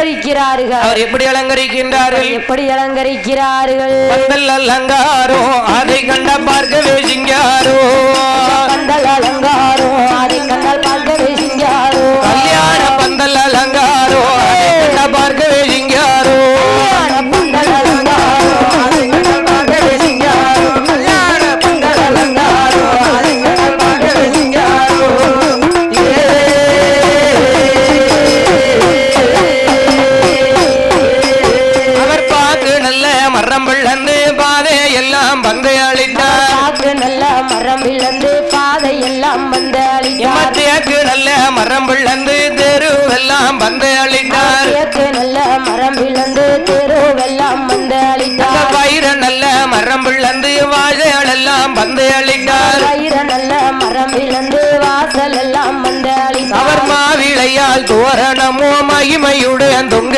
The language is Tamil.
அலங்கரிக்கிறார்கள். அவர் எப்படி அலங்கரிக்கின்றார்கள்? எப்படி அலங்கரிக்கிறார்கள்? பந்தல் அலங்காரோ அதை கண்ட பார்க்கவே சிங்காரோ. பந்தல் அலங்காரோ அதை கண்டால் பார்க்கவே சிங்காரோ. கல்யாண பந்தல் அலங்காரோ அதை கண்ட பார்க்கவே சிங்காரோ. பந்தல் அலங்காரோ அதை கண்டால் பார்க்கவே சிங்காரோ. கல்யாண பந்தல் அலங்காரோ அதை கண்டால் பார்க்கவே சிங்காரோ. அவர் பாக்கு நல்ல மரம் விழுந்து பாதை எல்லாம் பந்தை அளித்தார். பாக்கு நல்ல மரம் விழுந்து பாதை எல்லாம் வந்து அளித்தார். தேக்கு நல்ல மரம் விழுந்து தெருவெல்லாம் பந்தை அளித்தார். தேக்கு நல்ல மரம் விழுந்து தெருவெல்லாம் வந்து அளித்தார். வயிற நல்ல மரம் விழுந்து வாழைகள் எல்லாம் பந்தை அளித்தார். வயிற நல்ல மரம் விழுந்து வாசல் எல்லாம் வந்து அளித்தார். அவர் மாவிளையால் தோரணமோ மகிமையுடன் தொங்க